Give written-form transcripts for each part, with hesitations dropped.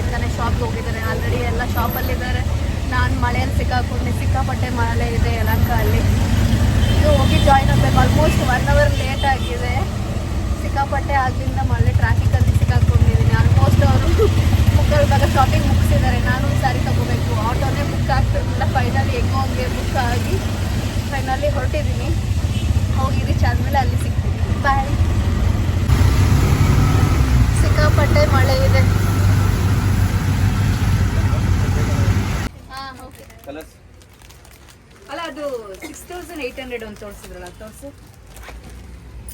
ಅಲ್ಲಿಂದನೇ ಶಾಪ್ಗೆ ಹೋಗಿದ್ದಾರೆ. ಆಲ್ರೆಡಿ ಎಲ್ಲ ಶಾಪಲ್ಲಿದ್ದಾರೆ. ನಾನು ಮಳೆಯಲ್ಲಿ ಸಿಕ್ಕಾಕೊಂಡು ಸಿಕ್ಕಾಪಟ್ಟೆ ಮಳೆ ಇದೆ ಯಲಹಂಕ ಅಲ್ಲಿ. ಇದು ಹೋಗಿ ಜಾಯ್ನ್ ಆಗಬೇಕು. ಆಲ್ಮೋಸ್ಟ್ 1 ಅವರ್ ಲೇಟ್ ಆಗಿದೆ. ಸಿಕ್ಕಾಪಟ್ಟೆ ಆಗಲಿಂದ ಮಳೆ ಟ್ರಾಫಿಕಲ್ಲಿ ಸಿಕ್ಕಾಕೊಂಡಿದ್ದೀನಿ. ಆಲ್ಮೋಸ್ಟ್ ಅವರು ಮುಗ್ಗಲ್ದಾಗ ಶಾಪಿಂಗ್ ಮುಗಿಸಿದ್ದಾರೆ. ನಾನು ಒಂದು ಸ್ಯಾರಿ ತಗೋಬೇಕು. ಆಟೋನೇ ಬುಕ್ ಆಗ್ತಿರಲಿಲ್ಲ. ಫೈನಲಿ ಹೆಂಗೋ ಹಂಗೆ ಬುಕ್ ಆಗಿ ಫೈನಲಿ ಹೊರಟಿದ್ದೀನಿ. ಹೋಗಿ ರೀಚ್ ಆದಮೇಲೆ ಅಲ್ಲಿ ಸಿಗ್ತೀನಿ. ಬಾಯ್. ಸಿಕ್ಕಾಪಟ್ಟೆ ಮಳೆ ಇದೆ. ಹಾಂ ಓಕೆ. ಅಲ್ಲ ಅದು 6800 ಒಂದು ತೋರಿಸಿದ್ರಲ್ಲ, ತೋರಿಸು.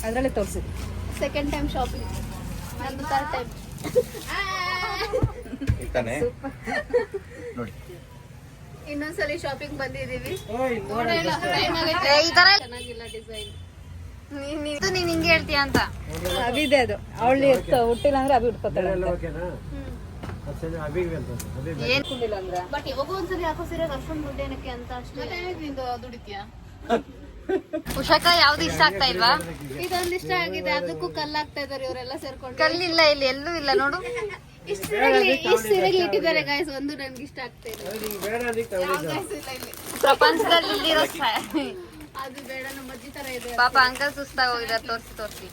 ಅದರಲ್ಲೇ ತೋರಿಸಿದ್ರು. Second time shopping. ನಂದು ಥರ್ಡ್ ಟೈಮ್. ಇನ್ನೊಂದ್ಸಲಿ ಶಾಪಿಂಗ್ ಬಂದಿದ್ದೀವಿ. ಚೆನ್ನಾಗಿಲ್ಲ ಡಿಸೈನ್. ನೀನ್ ಹಿಂಗೆ ಹೇಳ್ತೀಯ ಅಂತ ಅವಿದೆ ಅದು. ಅವಳು ಹುಟ್ಟಿಲ್ಲ ಅಂದ್ರೆ ಅಭಿ ಉಟ್ಕೋತಾಳೆ. ಬಟ್ ಯಾವಾಗ ಒಂದ್ಸಲಿ ಹಾಕೋ ಸೀರೆ ಅಷ್ಟೊಂದು ದುಡ್ಡು ಏನಕ್ಕೆ ಅಂತ ಅಷ್ಟೇ. ದುಡಿತೀಯಾ? ಉಷಾಕ ಯಾವ್ದು ಇಷ್ಟ ಆಗ್ತಾ ಇಲ್ವಾ? ಇದೊಂದು ಇಷ್ಟ ಆಗಿದೆ. ಅದಕ್ಕೂ ಕಲ್ಲಾಗ್ತಾ ಇದಾರೆ ಇವರೆಲ್ಲ ಸೇರ್ಕೊಂಡು. ಕಲ್ಲಿಲ್ಲ ಇಲ್ಲಿ, ಎಲ್ಲೂ ಇಲ್ಲ ನೋಡು. ಇಷ್ಟು ಸೀರೆಗಳು ಇಟ್ಟಿದ್ದಾರೆ ಗಾಯ್ಸ್. ಒಂದು ನನ್ಗೆ ಇಷ್ಟ ಆಗ್ತಾ ಇದೆ. ಪ್ರಪಂಚದಲ್ಲಿ ಇಲ್ಲಿರೋ ಅದು ಬೇಡ. ನಮ್ಮ ಅಜ್ಜಿ ತರ ಇದೆ. ಪಾಪ ಅಂಕಲ್ ಸುಸ್ತಾಗ ಹೋಗಿದ್ದಾರೆ. ತೋರಿಸಿ ತೋರಿಸಿ.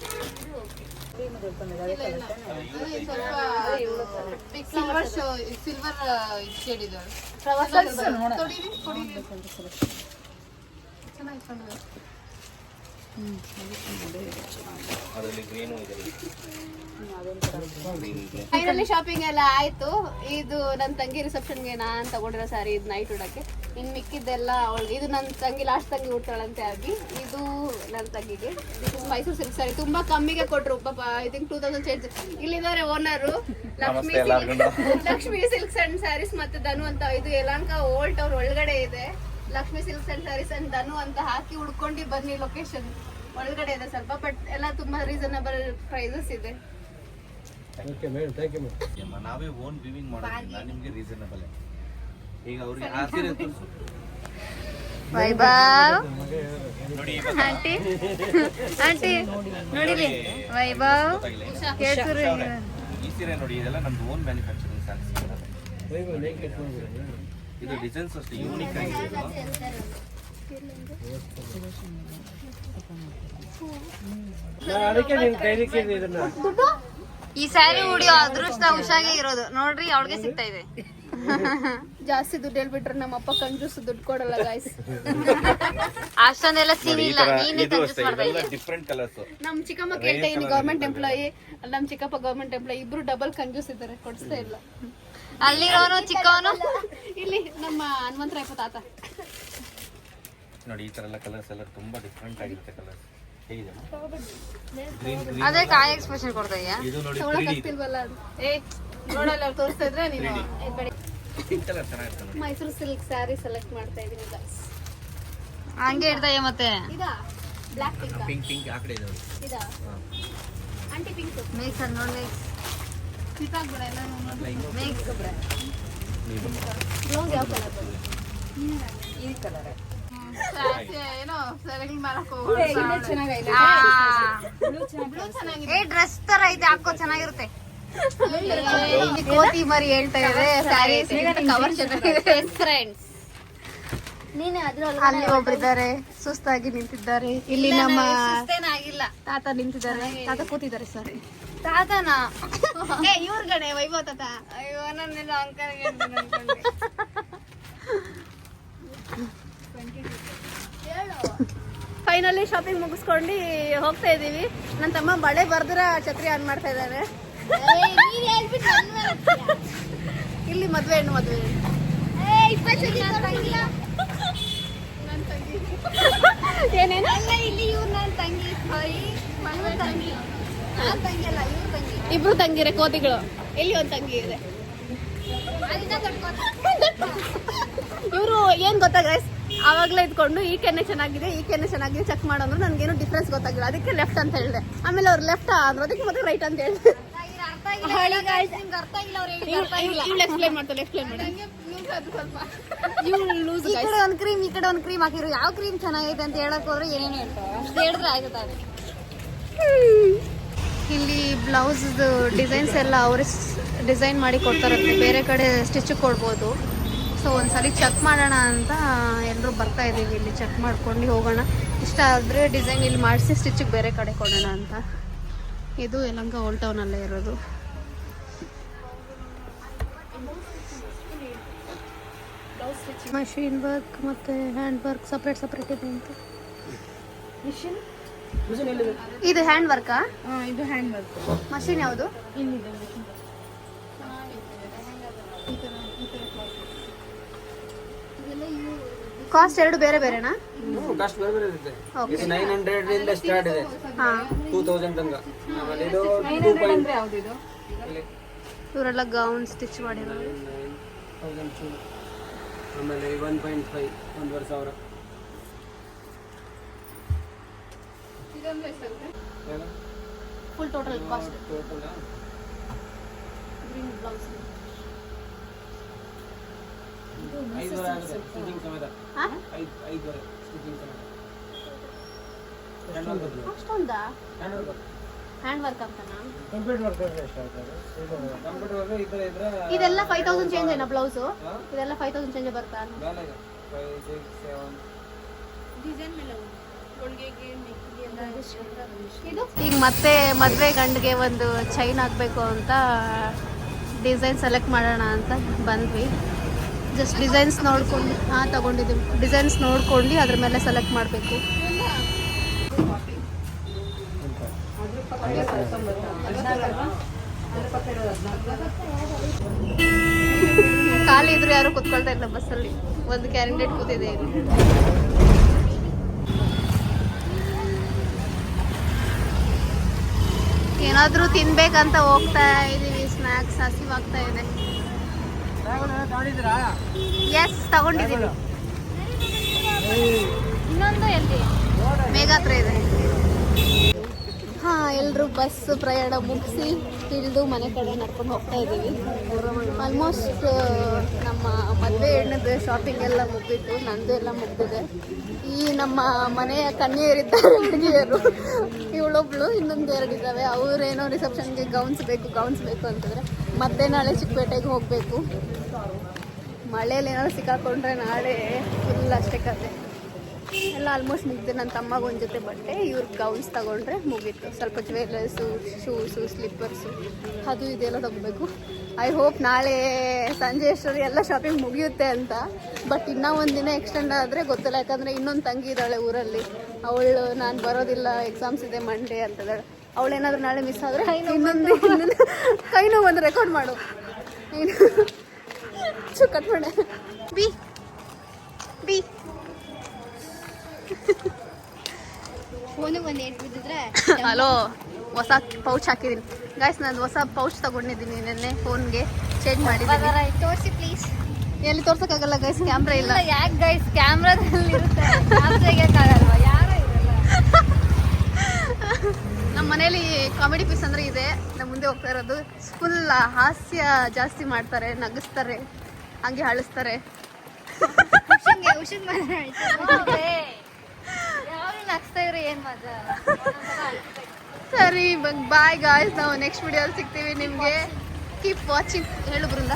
ಸಿಲ್ವರ್ ಶೇಡ್ ಇದೆ. ಫೈನಲಿ ಶಾಪಿಂಗ್ ಎಲ್ಲ ಆಯ್ತು. ಇದು ನನ್ನ ತಂಗಿ ರಿಸೆಪ್ಷನ್ಗೆ ನಾನು ತಗೊಂಡಿರೋ ಸ್ಯಾರಿ. ಇದು ನೈಟ್ ಉಡಕ್ಕೆ. ಇನ್ನು ಮಿಕ್ಕಿದ್ದೆಲ್ಲ ಅವಳಿಗೆ. ಇದು ನನ್ನ ತಂಗಿ ಲಾಸ್ಟ್ ತಂಗಿ ಉಡ್ತಾಳಂತೆ ಅಭಿ. ಇದು ನನ್ನ ತಂಗಿಗೆ. ಇದು ಮೈಸೂರು ಸಿಲ್ಕ್ ಸ್ಯಾರಿ. ತುಂಬಾ ಕಮ್ಮಿಗೆ ಕೊಟ್ರು ಪಾಪ. I think 2000 change. ಇಲ್ಲಿದ್ದಾರೆ owner. Lakshmi silks and sarees ಮತ್ತೆ ಧನು ಅಂತ. ಇದು ಯಲಹಂಕ ಓಲ್ಡ್ ಟೌನ್ ಒಳಗಡೆ ಇದೆ. Lakshmi silks and sarees and Dhanu ಅಂತ ಹಾಕಿ ಹುಡ್ಕೊಂಡು ಬನ್ನಿ. ಲೊಕೇಶನ್ ಒಳಗಡೆ ಇದೆ ಸ್ವಲ್ಪ. ಬಟ್ ಎಲ್ಲ ತುಂಬಾ ರೀಸನಬಲ್ ಪ್ರೈಸಸ್ ಇದೆ. ನಾವೇ ಓನ್ ವಿವಿಂಗ್ ಮಾಡೋದ್ರಿಂದ ನಿಮ್ಗೆ ರೀಸನಬಲ್. ಈಗ ಅವ್ರಿಗೆ ಆಸರೆ ವೈಭವ್ ಆಂಟಿ ಆಂಟಿ ನೋಡಿಲಿ ವೈಭವ್ ಕೇಳ್ಸುರಿ. ಈ ಸೀರೆ ನೋಡಿ, ಇದೆಲ್ಲ ನಮ್ದು ಓನ್ ಮ್ಯಾನುಫ್ಯಾಕ್ಚರಿಂಗ್ ಸ್ಯಾರೀಸ್. ಇದು ಡಿಸೈನ್ಸ್ ಅಷ್ಟು ಯೂನಿಕ್ ಆಗಿದೆ. ಈ ಸ್ಯಾರಿ ಉಡಿಯೋ ಅದೃಷ್ಟ ಉಷಾಗೆ ಇರೋದು ನೋಡ್ರಿ. ಅವಳಿಗೆ ಸಿಗ್ತಾ ಇದೆ. ಜಾಸ್ತಿ ದುಡ್ಡು ಹೇಳ್ಬಿಟ್ರೆ ನಮ್ಮಪ್ಪ ಕಂಜೂಸ್ ದುಡ್ಡು ಕೊಡಲ್ಲ ಗಾಯ್ಸ್. ಅಷ್ಟೊಂದೆಲ್ಲ ಸೀನ್ ಇಲ್ಲ. ನೀನೇ ಕಂಜೂಸ್ ಮಾಡ್ತಾ ಇದ್ದೀಯ. Different colours. ನಮ್ ಚಿಕ್ಕಮ್ಮ ಕೇಳ್ತಾ ಇದೀನಿ. ಗವರ್ಮೆಂಟ್ ಎಂಪ್ಲಾಯಿ ಅಲ್ಲ. ನಮ್ ಚಿಕ್ಕಪ್ಪ ಗವರ್ಮೆಂಟ್ ಎಂಪ್ಲಾಯಿ. ಇಬ್ರು ಡಬಲ್ ಕಂಜೂಸ್ ಇದ್ದಾರೆ. ಕೊಡಿಸ್ತಾ ಇಲ್ಲ. ಅಲ್ಲಿರೋನು ಚಿಕ್ಕವನು ಇಲ್ಲಿ ನಮ್ಮ ಹನುಮಂತರಾಯಪ್ಪ ತಾತ. ನೋಡಿ ಈ ತರ ಎಲ್ಲ ಕಲರ್ಸ್ ಎಲ್ಲ ತುಂಬಾ ಡಿಫರೆಂಟ್ ಆಗಿರುತ್ತೆ. ಕಲರ್ಸ್ ಹೇಗಿದೆ? ಅದೇ ಕಾಯಿ ಎಕ್ಸ್ಪ್ರೆಷನ್ ಕೊಡ್ತಾ ಇದೆಯಾ? ಇದು ನೋಡಿ ಆಗ್ತಿಲ್ವಲ್ಲ ಅದು. ನೋಡಲ್ಲ ತೋರಿಸ್ತಾ ಇದ್ರೆ ನೀನು. ಪಿಂಕ್ ಕಲರ್ ಚೆನ್ನಾಗಿರುತ್ತೆ ನೋಡಿ. ಮೈಸೂರು ಸಿಲ್ಕ್ ಸ್ಯಾರಿ ಸೆಲೆಕ್ಟ್ ಮಾಡ್ತಾ ಇದೀನಿ ಗಾಯ್ಸ್. ಹಂಗೆ ಇಡ್ತಾಯ ಮತ್ತೆ ಇದಾ ಬ್ಲಾಕ್ ಪಿಂಕ್. ಪಿಂಕ್ ಆ ಕಡೆ ಇದೆ ನೋಡಿ. ಇದಾ ಆಂಟಿ ಪಿಂಕ್ ಮಿಕ್ಸ್ ಅದ್ ನೋಡಿ. ಮಿಕ್ಸ್ ಆಗ್ಬಿಡ ಎಲ್ಲ ಮಿಕ್ಸ್ ಬ್ಲೌಸ್ ಯಾವ ಕಲರ್ ಬರುತ್ತೆ? ಈ ಕಲರ್ ಏನೋ ಸೆಲೆಕ್ಟ್ ಮಾಡಕ್ ಚೆನ್ನಾಗಿದೆ. ಏ ಡ್ರೆಸ್ ತರ ಐತೆ, ಹಾಕೋ ಚೆನ್ನಾಗಿರುತ್ತೆ. ಕೋತಿ ಮರಿ ಹೇಳ್ತಾ ಇದೆ. ಸ್ಯಾರಿ ಕವರ್ ಚೆನ್ನಾಗಿದೆ. ಫ್ರೆಂಡ್ಸ್ ನೀನೆ ಅಲ್ಲಿ ಒಬ್ರಿದ್ದಾರೆ ಸುಸ್ತಾಗಿ ನಿಂತಿದ್ದಾರೆ. ಇಲ್ಲಿ ನಮ್ಮ ಆಗಿಲ್ಲ. ತಾತ ನಿಂತಿದ್ದಾರೆ. ತಾತ ಕೂತಿದ್ದಾರೆ. ಸಾರಿ ತಾತನಾ? ಇವ್ರ ಗಣೆ ವೈಭವ್ ತಾತ. ಅಯ್ಯೋ ನನ್ನೆಲ್ಲ ಅಂಕಲ್ ಫೈನಲಿ ಶಾಪಿಂಗ್ ಮುಗಿಸ್ಕೊಂಡು ಹೋಗ್ತಾ ಇದೀವಿ. ನನ್ನ ತಮ್ಮ ಮಳೆ ಬರ್ದಿರ ಛತ್ರಿ ಆನ್ ಮಾಡ್ತಾ ಇದ್ದಾರೆ. ಇಲ್ಲಿ ಮದ್ವೆ ಹೆಣ್ಣು ಮದ್ವೆ ಏನೇನು ಇಲ್ಲಿ ಇವ್ರು ನನ್ನ ತಂಗಿ. ತಂಗಿ ಅಲ್ಲ, ಇವ್ರ ತಂಗಿ. ಇಬ್ರು ತಂಗಿರೆ ಕೋತಿಗಳು. ಇಲ್ಲಿ ಒಂದು ತಂಗಿ ಇದೆ. ಇವರು ಏನ್ ಗೊತ್ತಾ ಗೈಸ್, ಆವಾಗಲೇ ಇದ್ಕೊಂಡು ಈ ಕೆನ್ನೆ ಚೆನ್ನಾಗಿದೆ ಚೆಕ್ ಮಾಡೋದ್ರು. ನನ್ಗೇನು ಡಿಫ್ರೆನ್ಸ್ ಗೊತ್ತಾಗಿಲ್ಲ. ಅದಕ್ಕೆ ಲೆಫ್ಟ್ ಅಂತ ಹೇಳಿದೆ. ಆಮೇಲೆ ಅವ್ರು ಲೆಫ್ಟ್ ಅಂದ್ರು. ಅದಕ್ಕೆ ಮತ್ತೆ ರೈಟ್ ಅಂತ ಹೇಳಿದೆ. ಎಕ್ಸ್ಪ್ಲೈನ್ ಮಾಡ್ತಾರೆ. ಈ ಕಡೆ ಒಂದ್ ಕ್ರೀಮ್ ಈ ಕಡೆ ಒಂದ್ ಕ್ರೀಮ್ ಹಾಕಿರು. ಯಾವ ಕ್ರೀಮ್ ಚೆನ್ನಾಗೈತೆ ಅಂತ ಹೇಳಕ್ ಹೋದ್ರೆ ಏನೇನು ಹೇಳ್ತಾವ. ಅಷ್ಟು ಹೇಳಿದ್ರೆ ಆಯ್ತದೆ. ಇಲ್ಲಿ ಬ್ಲೌಸ್ ಡಿಸೈನ್ಸ್ ಎಲ್ಲ ಅವರೇ ಡಿಸೈನ್ ಮಾಡಿ ಕೊಡ್ತಾರಂತೆ, ಬೇರೆ ಕಡೆ ಸ್ಟಿಚ್ ಕೊಡ್ಬೋದು. ಸೊ ಒಂದ್ಸಲಿ ಚೆಕ್ ಮಾಡೋಣ ಅಂತ ಎಲ್ಲರೂ ಬರ್ತಾ ಇದ್ದೀವಿ, ಇಲ್ಲಿ ಚೆಕ್ ಮಾಡ್ಕೊಂಡು ಹೋಗೋಣ. ಇಷ್ಟ ಆದರೆ ಡಿಸೈನ್ ಇಲ್ಲಿ ಮಾಡಿಸಿ ಸ್ಟಿಚ್ಗೆ ಬೇರೆ ಕಡೆ ಕೊಡೋಣ ಅಂತ. ಇದು ಯಲಹಂಕ ಓಲ್ಡ್ ಟೌನಲ್ಲೇ ಇರೋದು. ಮಷೀನ್ ವರ್ಕ್ ಮತ್ತು ಹ್ಯಾಂಡ್ ವರ್ಕ್ ಸಪ್ರೇಟ್ ಇದೆ ಅಂತ. ಇದು ಹ್ಯಾಂಡ್ ವರ್ಕಾ? ಇದು ಹ್ಯಾಂಡ್ ವರ್ಕ್. ಮಷೀನ್ ಯಾವುದು? ಇಲ್ಲಿದೆ. ಕಾಸ್ಟ್ ಎರಡು ಬೇರೆ ಬೇರೆನಾ? ಕಾಸ್ಟ್ ಬೇರೆ ಬೇರೆ ಇರುತ್ತೆ. Okay. ಇದು 900 ಇಂದ ಸ್ಟಾರ್ಟ್ ಇದೆ, ಹಾಂ. 2000 ತನಕ. ಆಮೇಲೆ ಇದು 900 ಯಾವ್ದು ಇದು? ಇವರೆಲ್ಲ ಗೌನ್ ಸ್ಟಿಚ್ ಮಾಡಿರೋದು. 1002. ಆಮೇಲೆ 1.5 1,500. Full total cost. Total green blouse. 5,000 ಆಗುತ್ತೆ ಸ್ಟಿಚಿಂಗ್ ಸಮೇತ. ಹಾಂ, 5,000 ಸ್ಟಿಚಿಂಗ್ ಸಮೇತ. ಅಷ್ಟೊಂದಾ? ಹ್ಯಾಂಡ್ ವರ್ಕ್ ಹ್ಯಾಂಡ್ ವರ್ಕ್ ಅಂತನಾ? ಕಂಪ್ಯೂಟರ್ ವರ್ಕ್ ಎಷ್ಟು ಆಗ್ತದೆ? ಕಂಪ್ಯೂಟರ್ ವರ್ಕ್ ಈ ಥರ ಇದ್ರೆ ಇದೆಲ್ಲ 5,000 ಚೇಂಜ್ ಏನಾ ಬ್ಲೌಸು? ಇದೆಲ್ಲ 5,000 ಚೇಂಜ್ ಬರ್ತಾ? ಮೇಲೆ ಇದೆ 5 6 7. ಈಗ ಮತ್ತೆ ಮದುವೆ ಗಂಡಿಗೆ ಒಂದು ಚೈನ್ ಹಾಕಬೇಕು ಅಂತ ಡಿಸೈನ್ ಸೆಲೆಕ್ಟ್ ಮಾಡೋಣ ಅಂತ ಬಂದ್ವಿ. ಜಸ್ಟ್ ಡಿಸೈನ್ಸ್ ನೋಡ್ಕೊಂಡು ತಗೊಂಡಿದ್ದೀವಿ. ಡಿಸೈನ್ಸ್ ನೋಡ್ಕೊಂಡು ಅದ್ರ ಮೇಲೆ ಸೆಲೆಕ್ಟ್ ಮಾಡಬೇಕು. ಖಾಲಿ ಇದ್ರು ಯಾರು ಕುತ್ಕೊಳ್ತಾ ಇಲ್ಲ ಬಸ್ಸಲ್ಲಿ. ಒಂದು ಕ್ಯಾಂಡಿಡೇಟ್ ಕೂತಿದೆ ಇಲ್ಲಿ. ಏನಾದರೂ ತಿನ್ಬೇಕಂತ ಹೋಗ್ತಾ ಇದೀವಿ. ಸ್ನ್ಯಾಕ್ಸ್ ಹಸಿವಾಗ್ತಾ ಇದೆ. ಎಸ್, ತಗೊಂಡಿದ್ದೀವಿ. ಇನ್ನೊಂದು ಎಲ್ಲಿ? ಮೇಘ ಹತ್ರ ಇದೆ. ಹಾಂ, ಎಲ್ಲರೂ ಬಸ್ ಪ್ರಯಾಣ ಮುಗಿಸಿ ಇಳಿದು ಮನೆ ಕಡೆ ನಡ್ಕೊಂಡು ಹೋಗ್ತಾ ಇದ್ದೀವಿ. ಆಲ್ಮೋಸ್ಟ್ ನಮ್ಮ ಮದುವೆ ಹೆಣ್ಣದ ಶಾಪಿಂಗ್ ಎಲ್ಲ ಮುಗಿದಿತ್ತು, ನಂದು ಎಲ್ಲ ಮುಗಿದಿದೆ. ಈ ನಮ್ಮ ಮನೆಯ ಕನ್ಯೆಯರಿದ್ದಾರೆ ಹುಡುಗಿಯರು, ಇವಳೊಬ್ಳು, ಇನ್ನೊಂದು 2 ಇದ್ದಾವೆ. ಅವರೇನೋ ರಿಸೆಪ್ಷನ್ಗೆ ಗೌನ್ಸ್ ಬೇಕು ಅಂತಂದರೆ ಮತ್ತೆ ನಾಳೆ ಚಿಕ್ಕಪೇಟೆಗೆ ಹೋಗಬೇಕು. ಮಳೇಲಿ ಏನಾದ್ರು ಸಿಕ್ಕಾಕೊಂಡ್ರೆ ನಾಳೆ ಫುಲ್ ಅಷ್ಟೇ ಕತೆ. ಎಲ್ಲ ಆಲ್ಮೋಸ್ಟ್ ಮುಗಿದು. ನನ್ನ ತಮ್ಮಗೆ ಒಂದು ಜೊತೆ ಬಟ್ಟೆ, ಇವ್ರಿಗೆ ಗೌನ್ಸ್ ತಗೊಂಡ್ರೆ ಮುಗೀತು. ಸ್ವಲ್ಪ ಜ್ಯುವೆಲ್ಲರ್ಸು, ಶೂಸು, ಸ್ಲಿಪ್ಪರ್ಸು ಅದು ಇದೆಲ್ಲ ತಗೋಬೇಕು. ಐ ಹೋಪ್ ನಾಳೆ ಸಂಜೆ ಅಷ್ಟರಲ್ಲಿ ಎಲ್ಲ ಶಾಪಿಂಗ್ ಮುಗಿಯುತ್ತೆ ಅಂತ. ಬಟ್ ಇನ್ನೂ ಒಂದು ದಿನ ಎಕ್ಸ್ಟೆಂಡ್ ಆದರೆ ಗೊತ್ತಿಲ್ಲ, ಯಾಕಂದರೆ ಇನ್ನೊಂದು ತಂಗಿ ಇದ್ದಾಳೆ ಊರಲ್ಲಿ. ಅವಳು ನಾನು ಬರೋದಿಲ್ಲ, ಎಕ್ಸಾಮ್ಸ್ ಇದೆ ಮಂಡೇ ಅಂತದಾಳೆ. ಅವಳೇನಾದ್ರೂ ನಾಳೆ ಮಿಸ್ ಆದರೆ ಇನ್ನೊಂದು ಕೈ ನೋವು ಒಂದು ರೆಕಾರ್ಡ್ ಮಾಡು. ಕಟ್ ಮಾಡೆ ಬಿ ಬಿ ಫೋನಿಗೆ ಒಂದು ಏಟ್ ಬಿದ್ದಿದ್ರೆ ಹಲೋ, ಹೊಸ ಪೌಚ್ ಹಾಕಿದ್ದೀನಿ ಗಾಯ್ಸ್. ನಾನು ಹೊಸ ಪೌಚ್ ತಗೊಂಡಿದ್ದೀನಿ ನೆನ್ನೆ, ಫೋನ್ಗೆ ಚೇಂಜ್ ಮಾಡಿದ್ದೀನಿ. ತೋರಿಸಿ ಪ್ಲೀಸ್. ಎಲ್ಲಿ ತೋರ್ಸೋಕ್ಕಾಗಲ್ಲ ಗೈಸ್, ಕ್ಯಾಮ್ರಾ ಇಲ್ಲ. ಯಾಕೆ ಗೈಸ್, ಕ್ಯಾಮ್ರಾದಲ್ಲಿ ಇರುತ್ತೆ, ತೆಗಿಯೋಕ್ಕಾಗಲ್ವಾ? ಯಾರು ಇರಲ್ಲ. ನಮ್ಮ ಮನೇಲಿ ಕಾಮಿಡಿ ಪೀಸ್ ಅಂದರೆ ಇದೆ. ನಮ್ಮ ಮುಂದೆ ಹೋಗ್ತಾ ಇರೋದು ಫುಲ್ ಹಾಸ್ಯ ಜಾಸ್ತಿ ಮಾಡ್ತಾರೆ, ನಗಿಸ್ತಾರೆ, ಹಂಗೆ ಅಳಿಸ್ತಾರೆ. ಯಾವಾಗ ನಗ್ಸ್ತಾ ಇದ್ರೆ ಏನು ಮಜಾ. ಸರಿ, ಬಾಯ್ ಗಾಯ್ಸ್. ನಾವು ನೆಕ್ಸ್ಟ್ ವಿಡಿಯೋಲ್ಲಿ ಸಿಗ್ತೀವಿ ನಿಮಗೆ. Keep watching. ಹೇಳು ಬೃಂದ.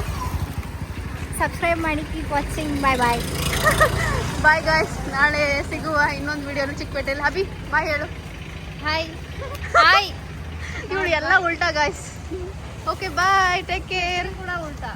ಸಬ್ಸ್ಕ್ರೈಬ್ ಮಾಡಿ, keep watching. Bye bye. Bye guys. ನಾಳೆ ಸಿಗುವ ಇನ್ನೊಂದು ವಿಡಿಯೋಲಿ ಚಿಕ್ಕಪೇಟೆಯಲ್ಲಿ. ಅಭಿ ಬಾಯ್ ಹೇಳು. Hi hi. ಇವಳು ಎಲ್ಲ ಉಲ್ಟಾ guys. Okay bye, take care. ಕೂಡ ಉಲ್ಟಾ.